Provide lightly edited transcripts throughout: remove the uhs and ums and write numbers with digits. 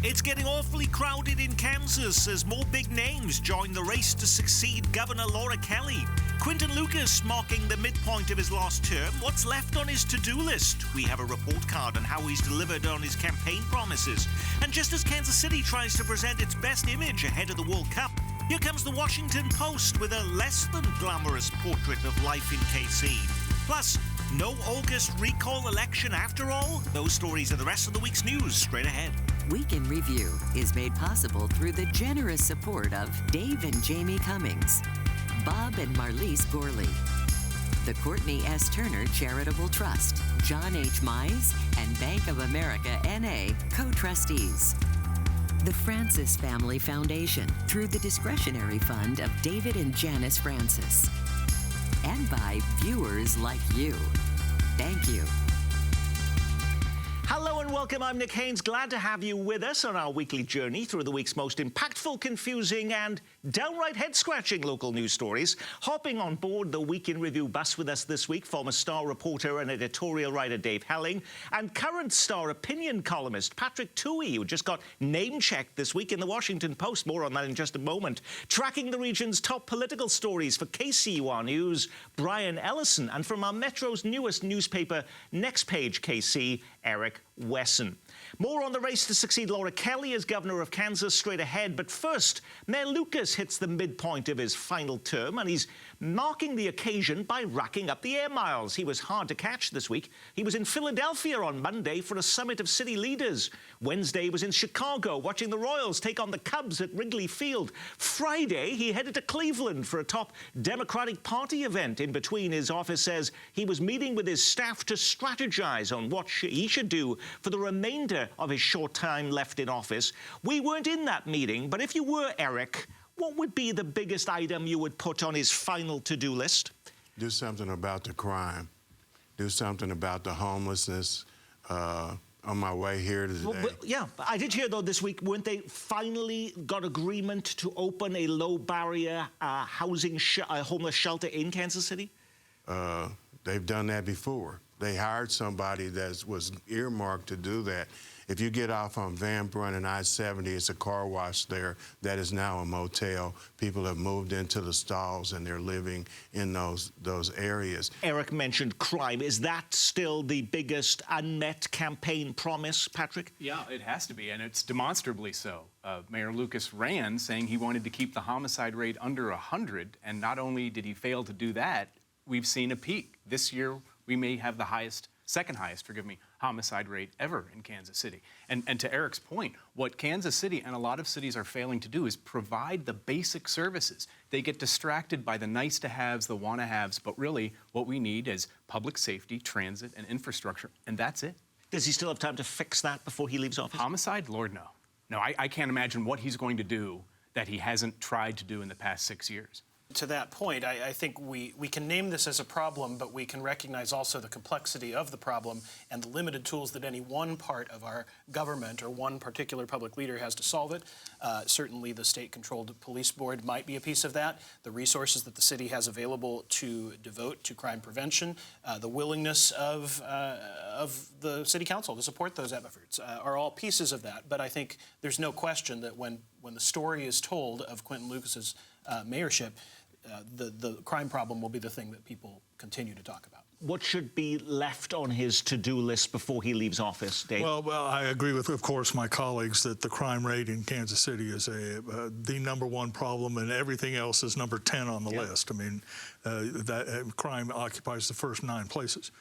It's getting awfully crowded in Kansas as more big names join the race to succeed Governor Laura Kelly. Quinton Lucas marking the midpoint of his last term. What's left on his to-do list? We have a report card on how he's delivered on his campaign promises. And just as Kansas City tries to present its best image ahead of the World Cup, here comes the Washington Post with a less than glamorous portrait of life in KC. Plus, no August recall election after all? Those stories and the rest of the week's news straight ahead. Week in Review is made possible through the generous support of Dave and Jamie Cummings, Bob and Marlise Gorley, the Courtney S. Turner Charitable Trust, John H. Mize, and Bank of America N.A. co-trustees. The Francis Family Foundation through the discretionary fund of David and Janice Francis. And by viewers like you. Thank you. Hello and welcome. I'm Nick Haynes. Glad to have you with us on our weekly journey through the week's most impactful, confusing and downright head-scratching local news stories. Hopping on board the Week in Review bus with us this week, former Star reporter and editorial writer Dave Helling, and current Star opinion columnist Patrick Tuohy, who just got name-checked this week in the Washington Post. More on that in just a moment. Tracking the region's top political stories for KCUR News, Brian Ellison, and from our Metro's newest newspaper, Next Page KC, Eric Wesson. More on the race to succeed Laura Kelly as governor of Kansas straight ahead. But first, Mayor Lucas hits the midpoint of his final term, and he's marking the occasion by racking up the air miles. He was hard to catch this week. He was in Philadelphia on Monday for a summit of city leaders. Wednesday, he was in Chicago watching the Royals take on the Cubs at Wrigley Field. Friday, he headed to Cleveland for a top Democratic Party event. In between, his office says he was meeting with his staff to strategize on what he should do for the remainder of his short time left in office. We weren't in that meeting, but if you were, Eric, what would be the biggest item you would put on his final to-do list? Do something about the crime. Do something about the homelessness. On my way here today. Well, yeah, I did hear, though, this week, weren't they finally got agreement to open a low-barrier housing homeless shelter in Kansas City? They've done that before. They hired somebody that was earmarked to do that. If you get off on Van Brunt and I-70, it's a car wash there that is now a motel. People have moved into the stalls and they're living in those areas. Eric mentioned crime. Is that still the biggest unmet campaign promise, Patrick? Yeah, it has to be, and it's demonstrably so. Mayor Lucas ran saying he wanted to keep the homicide rate under 100, and not only did he fail to do that, we've seen a peak. This year, we may have the second highest, homicide rate ever in Kansas City. And to Eric's point, what Kansas City and a lot of cities are failing to do is provide the basic services. They get distracted by the nice-to-haves, the want-to-haves, but really what we need is public safety, transit, and infrastructure, and that's it. Does he still have time to fix that before he leaves office? Homicide? Lord, no. No, I can't imagine what he's going to do that he hasn't tried to do in the past 6 years. To that point, I think we can name this as a problem, but we can recognize also the complexity of the problem and the limited tools that any one part of our government or one particular public leader has to solve it. Certainly the state-controlled police board might be a piece of that. The resources that the city has available to devote to crime prevention, the willingness of the city council to support those efforts are all pieces of that. But I think there's no question that when the story is told of Quinton Lucas's mayorship, the crime problem will be the thing that people continue to talk about. What should be left on his to-do list before he leaves office, Dave? Well, I agree with, of course, my colleagues that the crime rate in Kansas City is the number one problem, and everything else is number 10 on the list. I mean, crime occupies the first 9 places.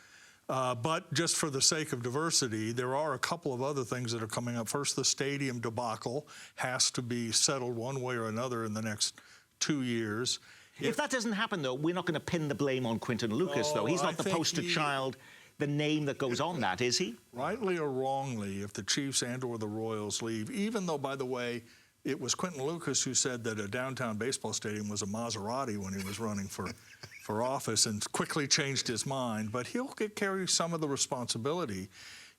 But just for the sake of diversity, there are a couple of other things that are coming up. First, the stadium debacle has to be settled one way or another in the next 2 years. If that doesn't happen, though, we're not going to pin the blame on Quinton Lucas, though. He's not the poster child, the name that goes on that, is he? Rightly or wrongly, if the Chiefs and or the Royals leave, even though, by the way, it was Quinton Lucas who said that a downtown baseball stadium was a Maserati when he was running for office and quickly changed his mind, but he'll carry some of the responsibility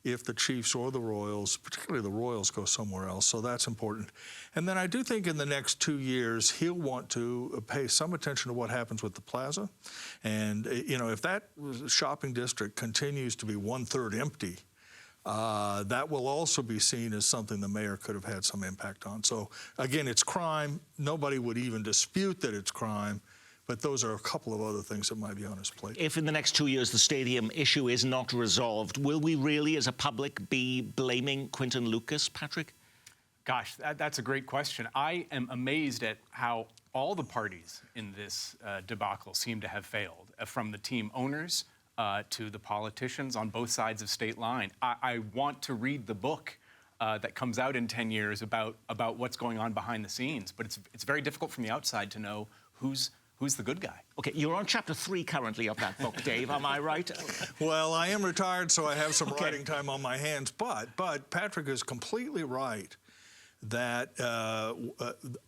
if the Chiefs or the Royals, particularly the Royals, go somewhere else. So that's important. And then I do think in the next 2 years, he'll want to pay some attention to what happens with the plaza. And, you know, if that shopping district continues to be 1/3 empty, that will also be seen as something the mayor could have had some impact on. So again, it's crime. Nobody would even dispute that it's crime. But those are a couple of other things that might be on his plate. If in the next 2 years the stadium issue is not resolved, will we really, as a public, be blaming Quinton Lucas, Patrick? Gosh, that's a great question. I am amazed at how all the parties in this debacle seem to have failed, from the team owners to the politicians on both sides of state line. I want to read the book that comes out in 10 years about what's going on behind the scenes, but it's very difficult from the outside to know who's the good guy. Okay, you're on chapter 3 currently of that book, Dave, am I right? Well, I am retired, so I have some writing time on my hands. But Patrick is completely right that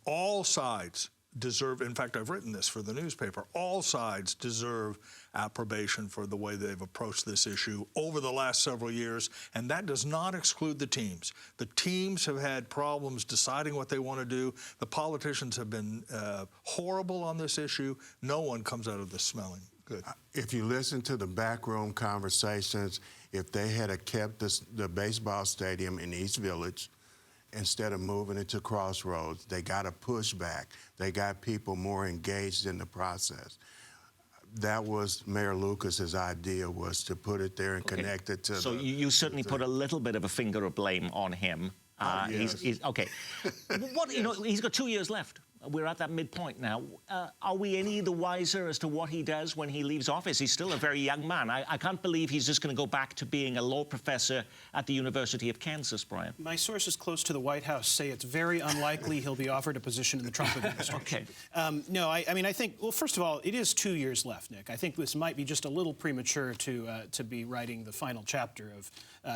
all sides deserve, in fact, I've written this for the newspaper, all sides deserve approbation for the way they've approached this issue over the last several years, and that does not exclude the teams. The teams have had problems deciding what they want to do. The politicians have been horrible on this issue. No one comes out of this smelling good. If you listen to the backroom conversations, if they had kept the baseball stadium in East Village, instead of moving it to Crossroads, they got a pushback. They got people more engaged in the process. That was Mayor Lucas's idea, was to put it there and connect it to So you certainly put a little bit of a finger of blame on him. Yes. He's okay. He's got 2 years left. We're at that midpoint now. Are we any the wiser as to what he does when he leaves office? He's still a very young man. I can't believe he's just going to go back to being a law professor at the University of Kansas, Brian. My sources close to the White House say it's very unlikely he'll be offered a position in the Trump administration. Okay. No, I mean, I think, well, first of all, it is 2 years left, Nick. I think this might be just a little premature to be writing the final chapter of,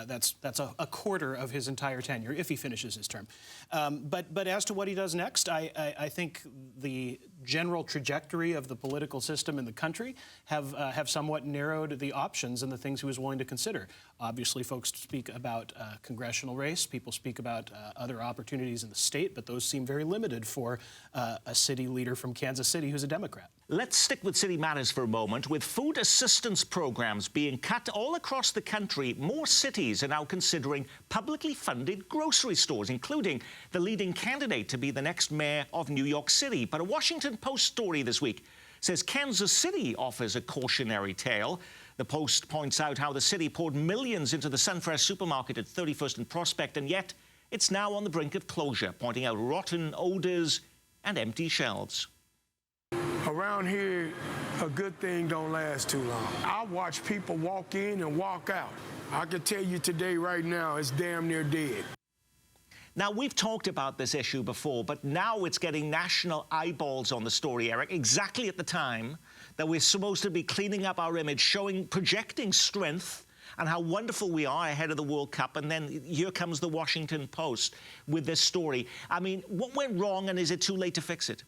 that's a quarter of his entire tenure, if he finishes his term. But as to what he does next, I think the general trajectory of the political system in the country have somewhat narrowed the options and the things he was willing to consider. Obviously, folks speak about a congressional race. People speak about other opportunities in the state, but those seem very limited for a city leader from Kansas City who's a Democrat. Let's stick with city matters for a moment. With food assistance programs being cut all across the country, more cities are now considering publicly funded grocery stores, including the leading candidate to be the next mayor of New York City. But a Washington Post story this week says Kansas City offers a cautionary tale. The Post points out how the city poured millions into the Sunfresh supermarket at 31st and Prospect, and yet it's now on the brink of closure, pointing out rotten odors and empty shelves. Around here, a good thing don't last too long. I watch people walk in and walk out. I can tell you today, right now, it's damn near dead. Now, we've talked about this issue before, but now it's getting national eyeballs on the story, Eric, exactly at the time that we're supposed to be cleaning up our image, projecting strength and how wonderful we are ahead of the World Cup. And then here comes the Washington Post with this story. I mean, what went wrong, and is it too late to fix it?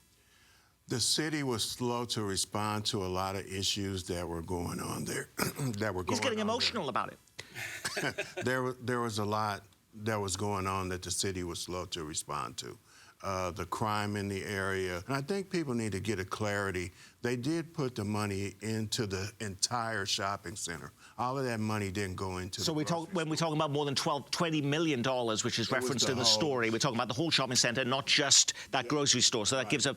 The city was slow to respond to a lot of issues that were going on there. He's getting emotional about it. There was a lot that was going on that the city was slow to respond to. The crime in the area. And I think people need to get a clarity. They did put the money into the entire shopping center. All of that money didn't go into so the when we're talking about more than $20 million, which is referenced in the story, we're talking about the whole shopping center, not just that grocery store. So that gives a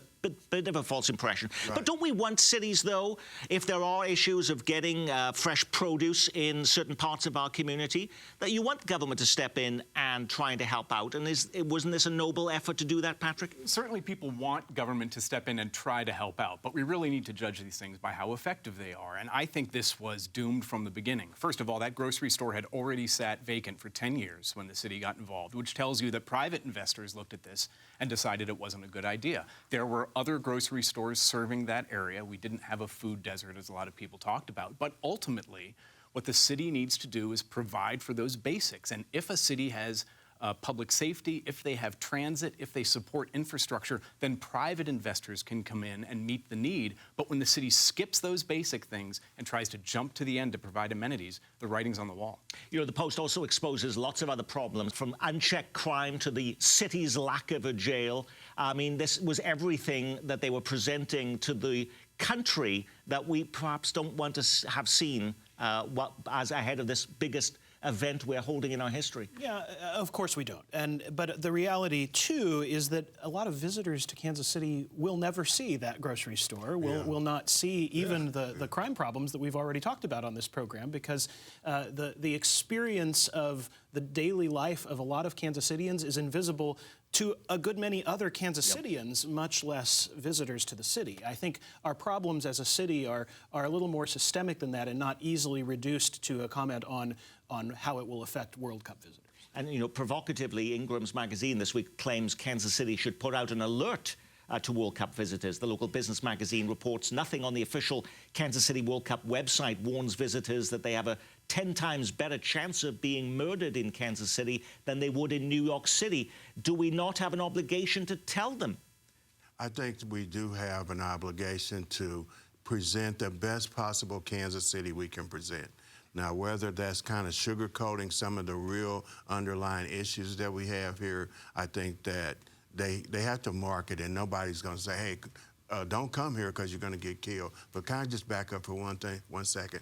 bit of a false impression. Right. But don't we want cities, though, if there are issues of getting fresh produce in certain parts of our community, that you want government to step in and trying to help out? And wasn't this a noble effort to do that, Patrick? Certainly people want government to step in and try to help out, but we really need to judge these things by how effective they are. And I think this was doomed from the beginning. First of all, that grocery store had already sat vacant for 10 years when the city got involved, which tells you that private investors looked at this and decided it wasn't a good idea. There were other grocery stores serving that area. We didn't have a food desert, as a lot of people talked about. But ultimately, what the city needs to do is provide for those basics. And if a city has public safety, if they have transit, if they support infrastructure, then private investors can come in and meet the need. But when the city skips those basic things and tries to jump to the end to provide amenities, the writing's on the wall. You know, the Post also exposes lots of other problems, from unchecked crime to the city's lack of a jail. I mean, this was everything that they were presenting to the country that we perhaps don't want to have seen as ahead of this biggest event we're holding in our history. Yeah, of course we don't. But the reality, too, is that a lot of visitors to Kansas City will never see that grocery store, will not see even the crime problems that we've already talked about on this program, because the experience of the daily life of a lot of Kansas Cityans is invisible to a good many other Kansas Cityans, much less visitors to the city. I think our problems as a city are a little more systemic than that and not easily reduced to a comment on how it will affect World Cup visitors. And, you know, provocatively, Ingram's magazine this week claims Kansas City should put out an alert to World Cup visitors. The local business magazine reports nothing on the official Kansas City World Cup website warns visitors that they have a 10 times better chance of being murdered in Kansas City than they would in New York City. Do we not have an obligation to tell them? I think we do have an obligation to present the best possible Kansas City we can present. Now, whether that's kind of sugarcoating some of the real underlying issues that we have here, I think that they have to market, and nobody's going to say, hey, don't come here because you're going to get killed. But can I just back up for one second?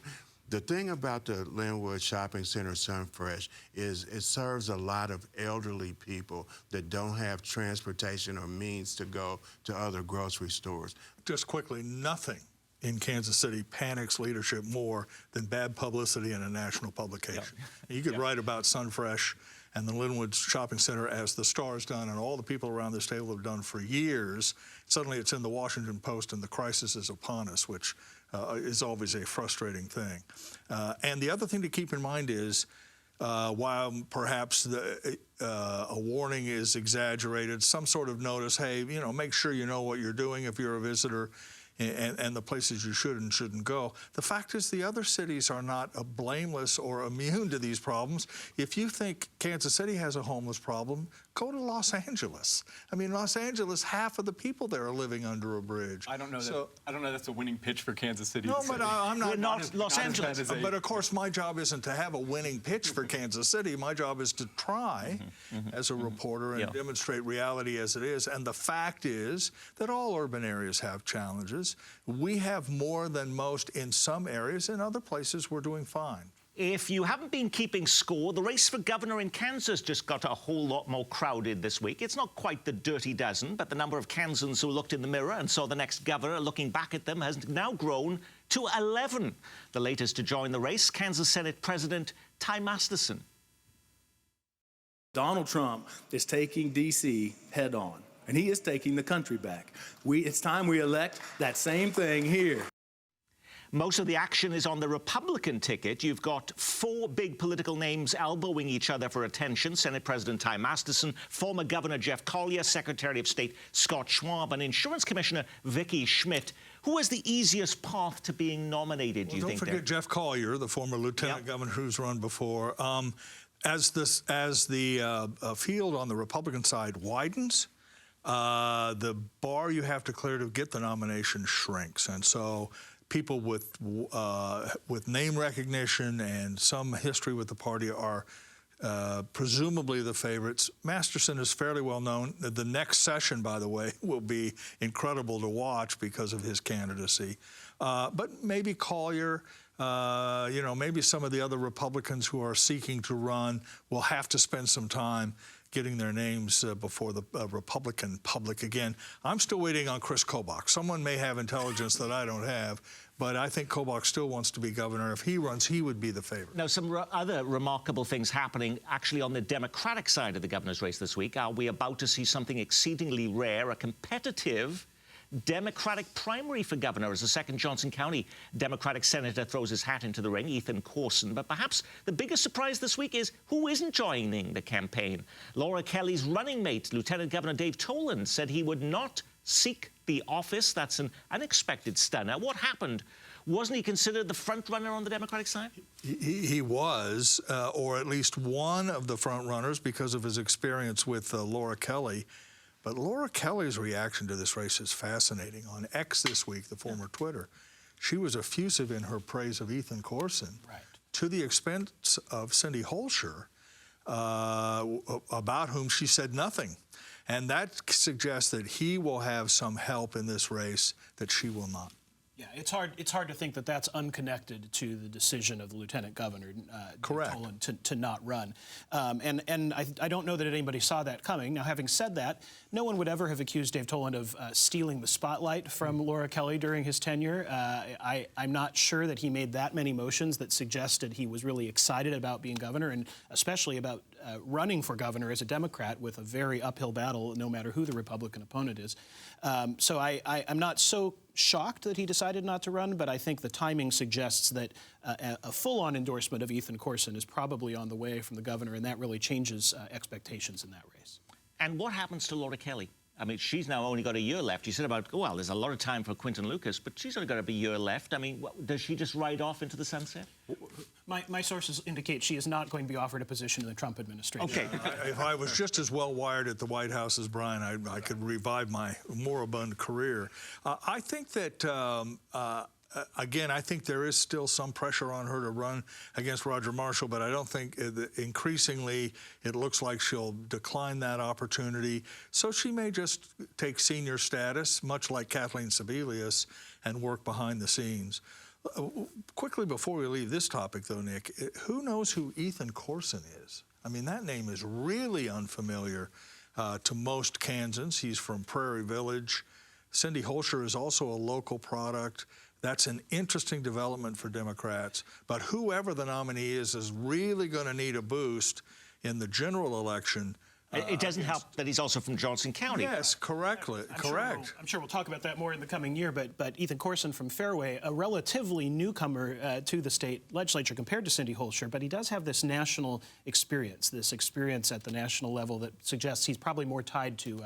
The thing about the Linwood Shopping Center Sunfresh is it serves a lot of elderly people that don't have transportation or means to go to other grocery stores. Just quickly, nothing in Kansas City panics leadership more than bad publicity in a national publication. You could write about Sunfresh and the Linwood Shopping Center as the Star's done and all the people around this table have done for years. Suddenly it's in the Washington Post and the crisis is upon us, which is always a frustrating thing. And the other thing to keep in mind is, while perhaps a warning is exaggerated, some sort of notice, hey, you know, make sure you know what you're doing if you're a visitor, and the places you should and shouldn't go. The fact is the other cities are not blameless or immune to these problems. If you think Kansas City has a homeless problem, go to Los Angeles. I mean, Los Angeles, half of the people there are living under a bridge. I don't know that's a winning pitch for Kansas City. No, but I'm not. We're not Los Angeles. But of course, my job isn't to have a winning pitch for Kansas City. My job is to try as a reporter and demonstrate reality as it is. And the fact is that all urban areas have challenges. We have more than most in some areas. In other places, we're doing fine. If you haven't been keeping score, the race for governor in Kansas just got a whole lot more crowded this week. It's not quite the dirty dozen, but the number of Kansans who looked in the mirror and saw the next governor looking back at them has now grown to 11. The latest to join the race, Kansas Senate President Ty Masterson. Donald Trump is taking D.C. head on, and he is taking the country back. It's time we elect that same thing here. Most of the action is on the Republican ticket. You've got four big political names elbowing each other for attention. Senate President Ty Masterson, former Governor Jeff Collier, Secretary of State Scott Schwab, and Insurance Commissioner Vicki Schmidt. Who has the easiest path to being nominated, do you think? Don't forget Jeff Collier, the former lieutenant governor who's run before. As the field on the Republican side widens, the bar you have to clear to get the nomination shrinks. And so people with name recognition and some history with the party are presumably the favorites. Masterson is fairly well known. The next session, by the way, will be incredible to watch because of his candidacy. But maybe Collier, maybe some of the other Republicans who are seeking to run will have to spend some time getting their names before the Republican public again. I'm still waiting on Chris Kobach. Someone may have intelligence that I don't have, but I think Kobach still wants to be governor. If he runs, he would be the favorite. Now, some other remarkable things happening actually on the Democratic side of the governor's race this week. Are we about to see something exceedingly rare, a competitive Democratic primary for governor as the second Johnson County Democratic senator throws his hat into the ring, Ethan Corson. But perhaps the biggest surprise this week is who isn't joining the campaign. Laura Kelly's running mate, Lieutenant Governor Dave Toland, said he would not seek the office. That's an unexpected stunner. What happened? Wasn't he considered the front runner on the Democratic side? He was, or at least one of the front runners because of his experience with Laura Kelly. But Laura Kelly's reaction to this race is fascinating. On X this week, the former Twitter, she was effusive in her praise of Ethan Corson, to the expense of Cindy Holscher, about whom she said nothing. And that suggests that he will have some help in this race that she will not. Yeah, it's hard to think that that's unconnected to the decision of the lieutenant governor, Correct. Toland, to not run. And I don't know that anybody saw that coming. Now, having said that, no one would ever have accused Dave Toland of stealing the spotlight from Laura Kelly during his tenure. I'm not sure that he made that many motions that suggested he was really excited about being governor, and especially about running for governor as a Democrat with a very uphill battle, no matter who the Republican opponent is. So I'm not so shocked that he decided not to run, but I think the timing suggests that a full-on endorsement of Ethan Corson is probably on the way from the governor, and that really changes expectations in that race. And what happens to Laura Kelly? I mean, she's now only got a year left. You said about, well, there's a lot of time for Quinton Lucas, but she's only got a year left. I mean, does she just ride off into the sunset? My sources indicate she is not going to be offered a position in the Trump administration. Okay. If I was just as well wired at the White House as Brian, I could revive my moribund career. I think that, again, I think there is still some pressure on her to run against Roger Marshall, but I don't think increasingly it looks like she'll decline that opportunity. So she may just take senior status, much like Kathleen Sebelius, and work behind the scenes. Quickly before we leave this topic, though, Nick, who knows who Ethan Corson is? I mean, that name is really unfamiliar to most Kansans. He's from Prairie Village. Cindy Holscher is also a local product. That's an interesting development for Democrats. But whoever the nominee is really going to need a boost in the general election. It doesn't help that he's also from Johnson County. Yes, correct. I'm sure we'll talk about that more in the coming year, but Ethan Corson from Fairway, a relatively newcomer to the state legislature compared to Cindy Holscher, but he does have this national experience, at the national level that suggests he's probably more tied to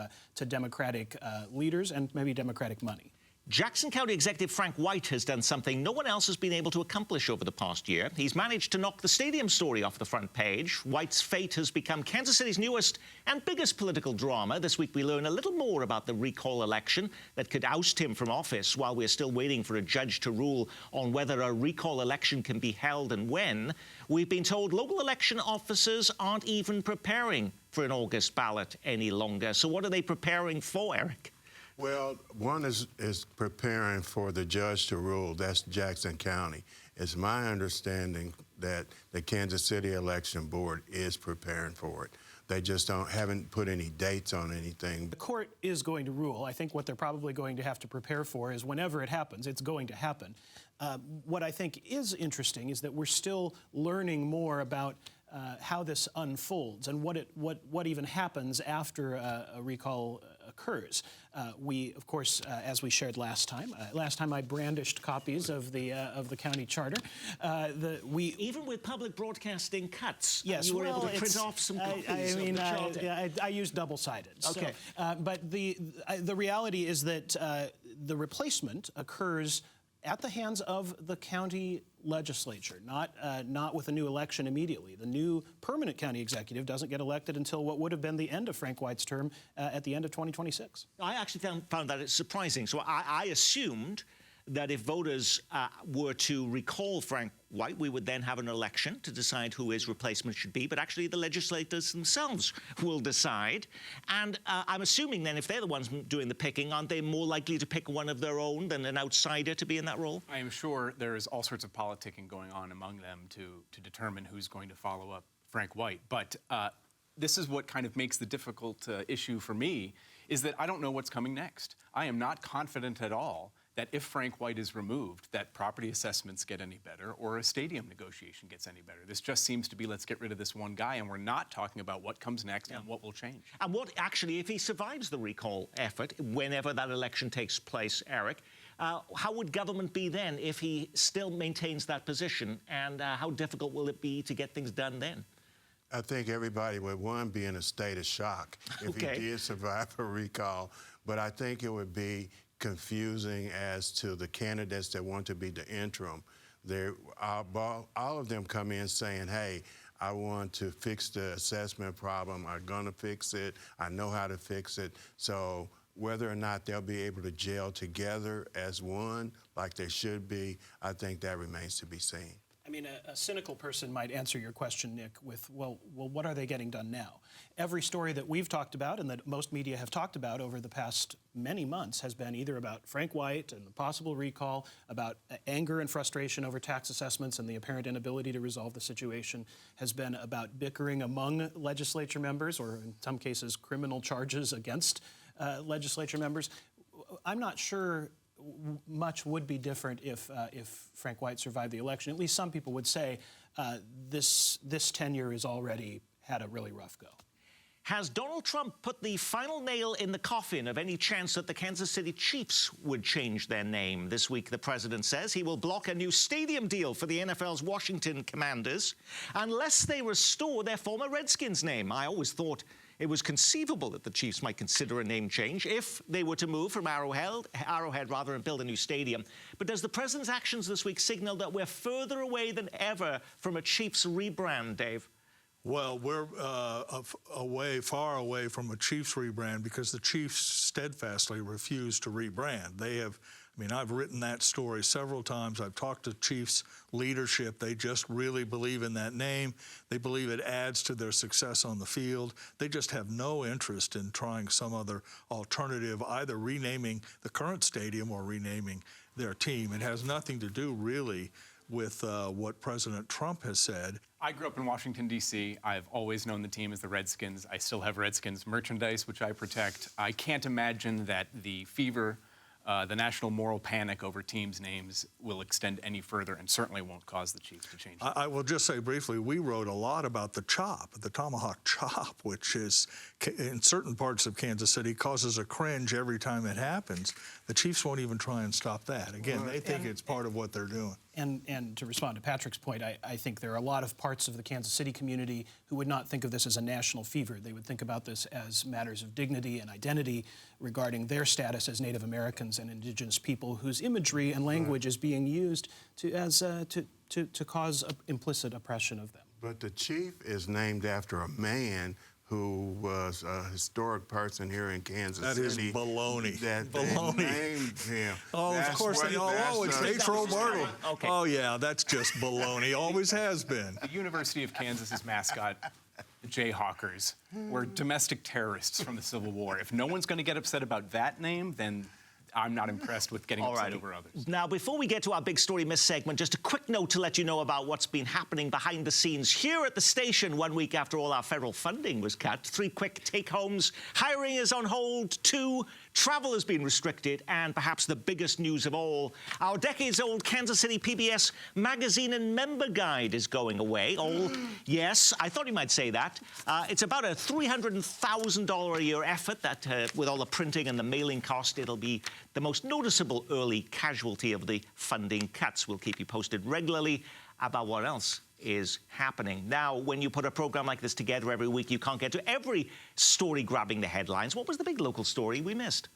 Democratic leaders and maybe Democratic money. Jackson County Executive Frank White has done something no one else has been able to accomplish over the past year. He's managed to knock the stadium story off the front page. White's fate has become Kansas City's newest and biggest political drama. This week we learn a little more about the recall election that could oust him from office while we're still waiting for a judge to rule on whether a recall election can be held and when. We've been told local election officers aren't even preparing for an August ballot any longer. So what are they preparing for, Eric? Well, one is preparing for the judge to rule. That's Jackson County. It's my understanding that the Kansas City Election Board is preparing for it. They just haven't put any dates on anything. The court is going to rule. I think what they're probably going to have to prepare for is whenever it happens, it's going to happen. What I think is interesting is that we're still learning more about how this unfolds and what even happens after a recall occurs. We, of course, as we shared last time I brandished copies of the county charter. Even with public broadcasting cuts, yes, you were able to print off some copies of the charter. I used double-sided. Okay. So, but the reality is that the replacement occurs at the hands of the county legislature, not with a new election immediately. The new permanent county executive doesn't get elected until what would have been the end of Frank White's term at the end of 2026. I actually found that surprising. So I assumed that if voters were to recall Frank White, we would then have an election to decide who his replacement should be. But actually, the legislators themselves will decide. And I'm assuming then if they're the ones doing the picking, aren't they more likely to pick one of their own than an outsider to be in that role? I am sure there is all sorts of politicking going on among them to determine who's going to follow up Frank White. But this is what kind of makes the difficult issue for me, is that I don't know what's coming next. I am not confident at all that if Frank White is removed, that property assessments get any better or a stadium negotiation gets any better. This just seems to be, let's get rid of this one guy, and we're not talking about what comes next and what will change. And what actually, if he survives the recall effort, whenever that election takes place, Eric, how would government be then if he still maintains that position? And how difficult will it be to get things done then? I think everybody would, one, be in a state of shock if he did survive a recall. But I think it would be confusing as to the candidates that want to be the interim. All of them come in saying, hey, I want to fix the assessment problem. I'm going to fix it. I know how to fix it. So whether or not they'll be able to gel together as one, like they should be, I think that remains to be seen. I mean, a cynical person might answer your question, Nick, with, well, what are they getting done now? Every story that we've talked about and that most media have talked about over the past many months has been either about Frank White and the possible recall, about anger and frustration over tax assessments and the apparent inability to resolve the situation, has been about bickering among legislature members, or in some cases, criminal charges against legislature members. I'm not sure much would be different if Frank White survived the election. At least some people would say this tenure has already had a really rough go. Has Donald Trump put the final nail in the coffin of any chance that the Kansas City Chiefs would change their name? This week, the president says he will block a new stadium deal for the NFL's Washington Commanders unless they restore their former Redskins name. I always thought it was conceivable that the Chiefs might consider a name change if they were to move from Arrowhead and build a new stadium. But does the president's actions this week signal that we're further away than ever from a Chiefs rebrand, Dave? Well, we're far away from a Chiefs rebrand because the Chiefs steadfastly refuse to rebrand. I've written that story several times. I've talked to Chiefs leadership. They just really believe in that name. They believe it adds to their success on the field. They just have no interest in trying some other alternative, either renaming the current stadium or renaming their team. It has nothing to do really with what President Trump has said. I grew up in Washington, D.C. I've always known the team as the Redskins. I still have Redskins merchandise, which I protect. I can't imagine that the fever, the national moral panic over teams' names will extend any further and certainly won't cause the Chiefs to change. I will just say briefly, we wrote a lot about the chop, the tomahawk chop, which is, in certain parts of Kansas City, causes a cringe every time it happens. The Chiefs won't even try and stop that. Again, they think it's part of what they're doing. And to respond to Patrick's point, I think there are a lot of parts of the Kansas City community who would not think of this as a national fever. They would think about this as matters of dignity and identity regarding their status as Native Americans and indigenous people whose imagery and language is being used to cause implicit oppression of them. But the chief is named after a man who was a historic person here in Kansas City. That is baloney. Baloney. They named him. Oh, of course they all. Oh, it's H. Roberto. Okay. Oh, yeah, that's just baloney. Always has been. The University of Kansas's mascot, the Jayhawkers, were domestic terrorists from the Civil War. If no one's going to get upset about that name, then I'm not impressed with getting upset over others. Now, before we get to our Big Story Miss segment, just a quick note to let you know about what's been happening behind the scenes here at the station 1 week after all our federal funding was cut. 3 quick take-homes. Hiring is on hold. 2, travel has been restricted. And perhaps the biggest news of all, our decades-old Kansas City PBS magazine and member guide is going away. Oh, yes, I thought you might say that. It's about a $300,000 a year effort that, with all the printing and the mailing cost, it'll be the most noticeable early casualty of the funding cuts. We'll keep you posted regularly about what else is happening. Now, when you put a program like this together every week, you can't get to every story grabbing the headlines. What was the big local story we missed?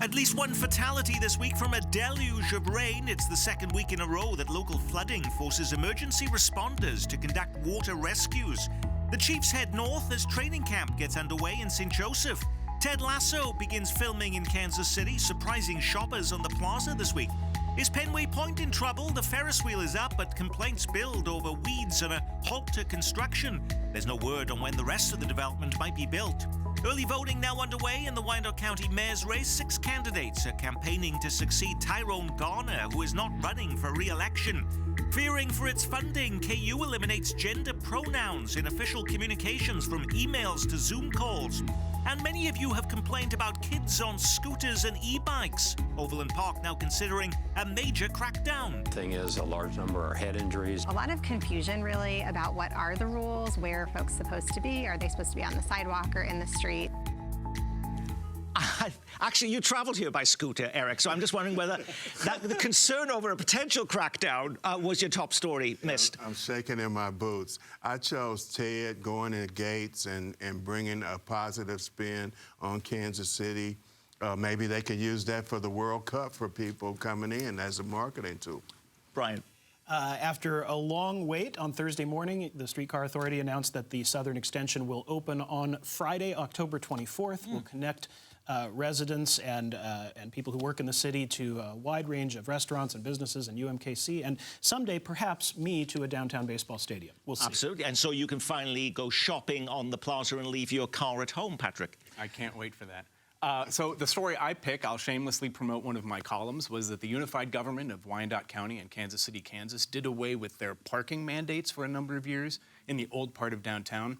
At least one fatality this week from a deluge of rain. It's the second week in a row that local flooding forces emergency responders to conduct water rescues. The Chiefs head north as training camp gets underway in St. Joseph. Ted Lasso begins filming in Kansas City, surprising shoppers on the plaza this week. Is Penway Point in trouble? The Ferris wheel is up, but complaints build over weeds and a halt to construction. There's no word on when the rest of the development might be built. Early voting now underway in the Wyandotte County mayor's race. 6 candidates are campaigning to succeed Tyrone Garner, who is not running for re-election. Fearing for its funding, KU eliminates gender pronouns in official communications from emails to Zoom calls. And many of you have complained about kids on scooters and e-bikes. Overland Park now considering a major crackdown. Thing is, a large number are head injuries. A lot of confusion, really, about what are the rules, where are folks supposed to be? Are they supposed to be on the sidewalk or in the street? Actually, you traveled here by scooter, Eric, so I'm just wondering whether the concern over a potential crackdown was your top story missed. I'm shaking in my boots. I chose Ted going in the gates and bringing a positive spin on Kansas City. Maybe they could use that for the World Cup for people coming in as a marketing tool. Brian. After a long wait, on Thursday morning, the Streetcar Authority announced that the Southern Extension will open on Friday, October 24th. Will connect residents and people who work in the city to a wide range of restaurants and businesses and UMKC, and someday perhaps me to a downtown baseball stadium. We'll see. Absolutely. And so you can finally go shopping on the plaza and leave your car at home, Patrick. I can't wait for that. So the story I pick, I'll shamelessly promote one of my columns, was that the unified government of Wyandotte County and Kansas City, Kansas, did away with their parking mandates for a number of years in the old part of downtown.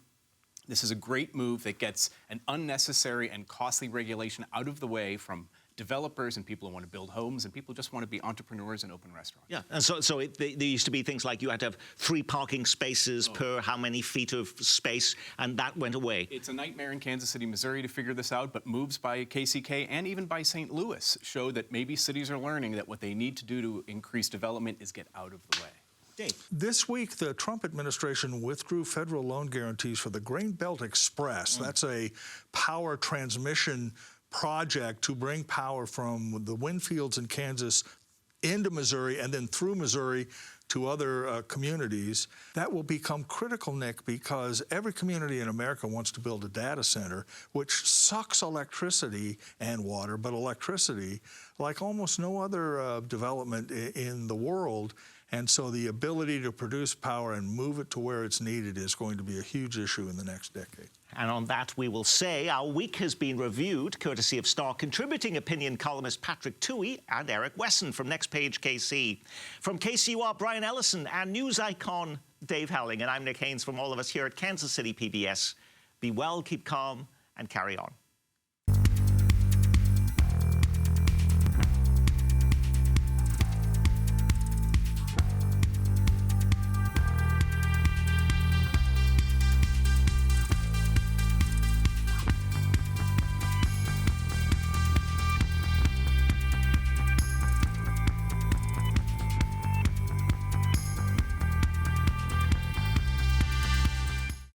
This is a great move that gets an unnecessary and costly regulation out of the way from developers and people who want to build homes and people who just want to be entrepreneurs and open restaurants. Yeah, and so there used to be things like you had to have 3 parking spaces per how many feet of space, and that went away. It's a nightmare in Kansas City, Missouri to figure this out, but moves by KCK and even by St. Louis show that maybe cities are learning that what they need to do to increase development is get out of the way. Dave. This week, the Trump administration withdrew federal loan guarantees for the Grain Belt Express. That's a power transmission project to bring power from the wind fields in Kansas into Missouri and then through Missouri to other communities. That will become critical, Nick, because every community in America wants to build a data center, which sucks electricity and water, but electricity like almost no other development in the world. And so the ability to produce power and move it to where it's needed is going to be a huge issue in the next decade. And on that, we will say our week has been reviewed, courtesy of Star contributing opinion columnist Patrick Tuohy and Eric Wesson from Next Page KC. From KCUR, Brian Ellison and news icon Dave Howling. And I'm Nick Haynes from all of us here at Kansas City PBS. Be well, keep calm, and carry on.